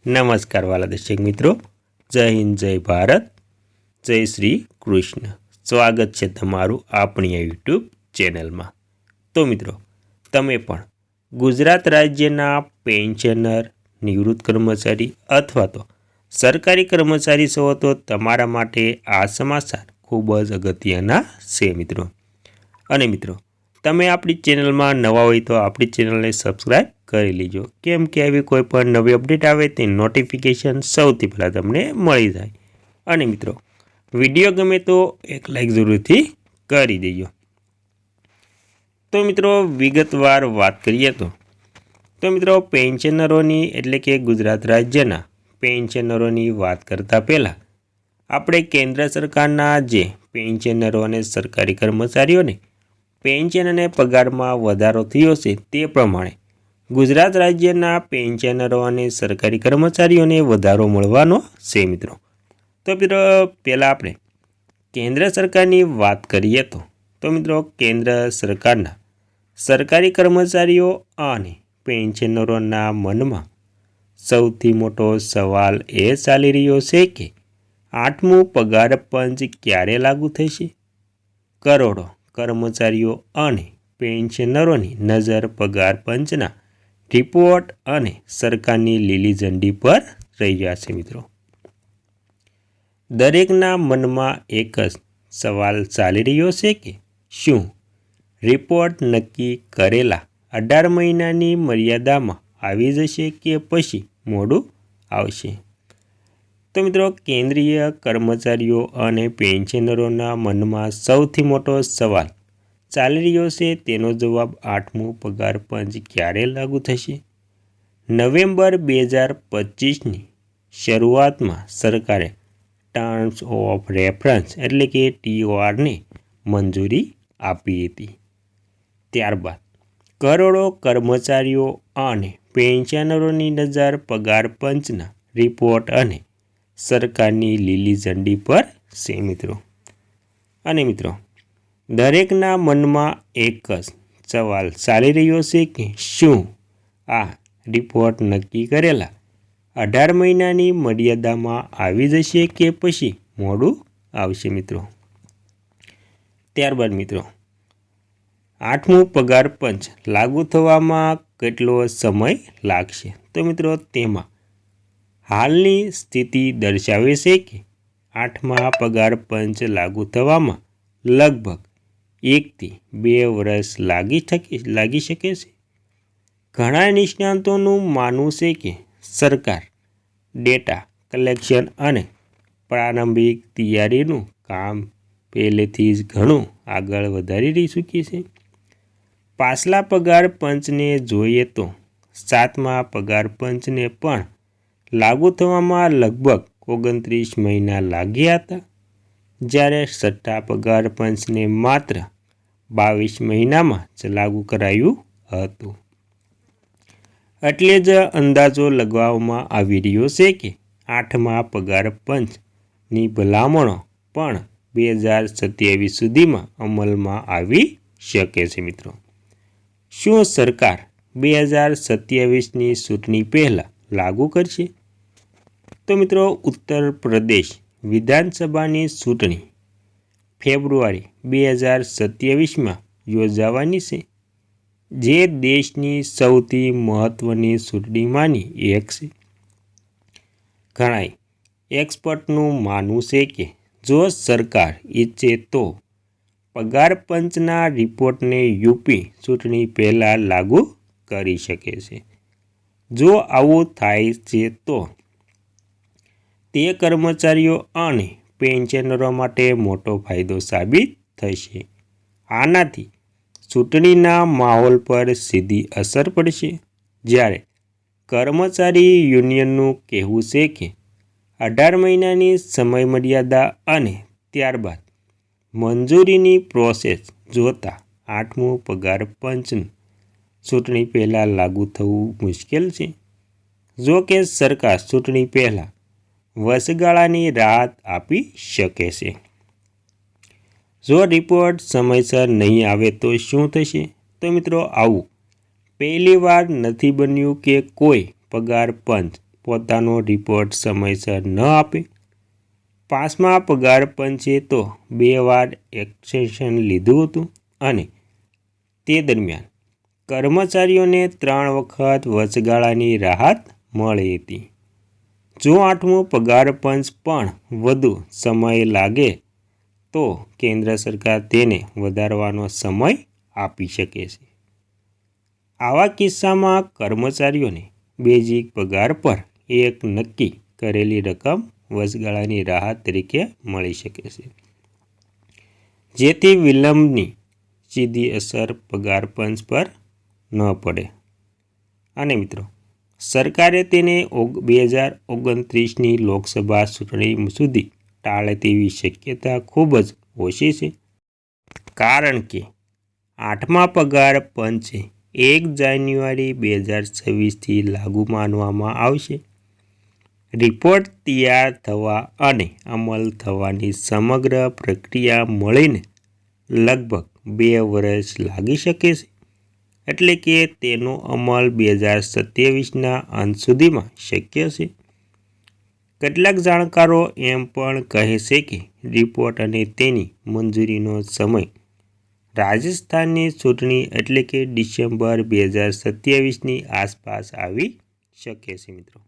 નમસ્કાર વાલા દર્શક મિત્રો, જય હિન્દ, જય ભારત, જય શ્રી કૃષ્ણ. સ્વાગત છે તમારું આપણી આ યુટ્યુબ ચેનલમાં. તો મિત્રો, તમે પણ ગુજરાત રાજ્યના પેન્શનર, નિવૃત્ત કર્મચારી અથવા તો સરકારી કર્મચારી છો તો તમારા માટે આ સમાચાર ખૂબ જ અગત્યના છે મિત્રો. અને મિત્રો, તમે આપણી ચેનલમાં નવા હોય તો આપણી ચેનલને સબસ્ક્રાઈબ કરી લીજો, કેમ કે આવી કોઈ પણ નવી અપડેટ આવે તે નોટિફિકેશન સૌથી પહેલાં તમને મળી જાય. અને મિત્રો, વિડીયો ગમે તો એક લાઈક જરૂરથી કરી દેજો. તો મિત્રો, વિગતવાર વાત કરીએ તો મિત્રો પેન્શનરોની એટલે કે ગુજરાત રાજ્યના પેન્શનરોની વાત કરતાં પહેલાં આપણે કેન્દ્ર સરકારના જે પેન્શનરો અને સરકારી કર્મચારીઓને પેન્શન અને પગારમાં વધારો થયો છે તે પ્રમાણે ગુજરાત રાજ્યના પેન્શનરો અને સરકારી કર્મચારીઓને વધારો મળવાનો છે મિત્રો. તો મિત્રો, પહેલાં આપણે કેન્દ્ર સરકારની વાત કરીએ તો મિત્રો કેન્દ્ર સરકારના સરકારી કર્મચારીઓ અને પેન્શનરોના મનમાં સૌથી મોટો સવાલ એ ચાલી રહ્યો છે કે 8મું પગાર પંચ ક્યારે લાગુ થશે. કરોડો કર્મચારીઓ અને પેન્શનરોની નજર પગાર પંચના રિપોર્ટ અને સરકારની લીલી ઝંડી પર રહ્યા છે મિત્રો. દરેકના મનમાં એક જ સવાલ ચાલી રહ્યો છે કે શું રિપોર્ટ નક્કી કરેલા 18 મહિનાની મર્યાદામાં આવી જશે કે પછી મોડું આવશે. તો મિત્રો, કેન્દ્રીય કર્મચારીઓ અને પેન્શનરોના મનમાં સૌથી મોટો સવાલ ચાલી રહ્યો છે તેનો જવાબ 8મું પગાર પંચ ક્યારે લાગુ થશે. નવેમ્બર 2025ની શરૂઆતમાં સરકારે ટર્મ્સ ઓફ રેફરન્સ એટલે કે TORને મંજૂરી આપી હતી. ત્યારબાદ કરોડો કર્મચારીઓ અને પેન્શનરોની નજર પગાર પંચના રિપોર્ટ અને સરકારની લીલી ઝંડી પર છે મિત્રો. અને મિત્રો, દરેકના મનમાં એક જ સવાલ ચાલી રહ્યો છે કે શું આ રિપોર્ટ નક્કી કરેલા 18 મહિનાની મર્યાદામાં આવી જશે કે પછી મોડું આવશે મિત્રો. ત્યારબાદ મિત્રો, 8મું પગાર પંચ લાગુ થવામાં કેટલો સમય લાગશે. તો મિત્રો, તેમાં હાલની સ્થિતિ દર્શાવે છે કે 8મા પગાર પંચ લાગુ થવામાં લગભગ 1 થી 2 વર્ષ લાગી શકે છે. ઘણા નિષ્ણાતોનું માનવું છે કે સરકાર ડેટા કલેક્શન અને પ્રારંભિક તૈયારીનું કામ પહેલેથી જ ઘણું આગળ વધારી ચૂકી છે. પાછલા પગાર પંચને જોઈએ તો 7મા પગાર પંચને પણ લાગુ થવામાં લગભગ 29 મહિના લાગ્યા હતા, જ્યારે 6થા પગાર પંચને માત્ર 22 મહિનામાં જ લાગુ કરાયું હતું. એટલે જ અંદાજો લગાવવામાં આવી રહ્યો છે કે 8મા પગાર પંચની ભલામણો પણ 2027 સુધીમાં અમલમાં આવી શકે છે મિત્રો. શું સરકાર 2027ની ચૂંટણી પહેલાં લાગુ કરશે? તો મિત્રો, ઉત્તર પ્રદેશ વિધાનસભાની ચૂંટણી ફેબ્રુઆરી 2027માં યોજાવાની છે, જે દેશની સૌથી મહત્ત્વની ચૂંટણીમાંની એક છે. ઘણા એક્સપર્ટનું માનવું છે કે જો સરકાર ઈચ્છે તો પગાર પંચના રિપોર્ટને યુપી ચૂંટણી પહેલાં લાગુ કરી શકે છે. જો આવું થાય છે તો તે કર્મચારીઓ અને પેન્શનરો માટે મોટો ફાયદો સાબિત થશે. આનાથી ચૂંટણીના માહોલ પર સીધી અસર પડશે. જ્યારે કર્મચારી યુનિયનનું કહેવું છે કે 18 મહિનાની સમયમર્યાદા અને ત્યારબાદ મંજૂરીની પ્રોસેસ જોતાં 8મું પગાર પંચનું ચૂંટણી પહેલાં લાગુ થવું મુશ્કેલ છે. જો કે સરકાર ચૂંટણી પહેલાં વચગાળાની રાહત આપી શકે છે. જો રિપોર્ટ સમયસર નહીં આવે તો શું થશે? તો મિત્રો, આવું પહેલીવાર નથી બન્યું કે કોઈ પગાર પંચ પોતાનો રિપોર્ટ સમયસર ન આપે, 5મા પગાર પંચે તો 2 વાર એક્સટેન્શન લીધું હતું અને તે દરમિયાન કર્મચારીઓને 3 વખત વચગાળાની રાહત મળી હતી. જો 8મો પગાર પંચ પણ વધુ સમય લાગે તો કેન્દ્ર સરકાર તેને વધારવાનો સમય આપી શકે છે. આવા કિસ્સામાં કર્મચારીઓને બેઝિક પગાર પર એક નક્કી કરેલી રકમ વચગાળાની રાહત તરીકે મળી શકે છે, જેથી વિલંબની સીધી અસર પગાર પંચ પર ન પડે. અને મિત્રો, સરકારે તેને 2029ની લોકસભા ચૂંટણી સુધી ટાળે તેવી શક્યતા ખૂબ જ ઓછી છે, કારણ કે 8મા પગાર પંચે 1 જાન્યુઆરી 2026થી લાગુ માનવામાં આવશે. રિપોર્ટ તૈયાર થવા અને અમલ થવાની સમગ્ર પ્રક્રિયા મળીને લગભગ 2 વર્ષ લાગી શકે છે, એટલે કે તેનો અમલ 2027ના અંત સુધીમાં શક્ય છે. કેટલાક જાણકારો એમ પણ કહે છે કે રિપોર્ટ અને તેની મંજૂરીનો સમય રાજસ્થાનની ચૂંટણી એટલે કે ડિસેમ્બર 2027ની આસપાસ આવી શકે છે. મિત્રો,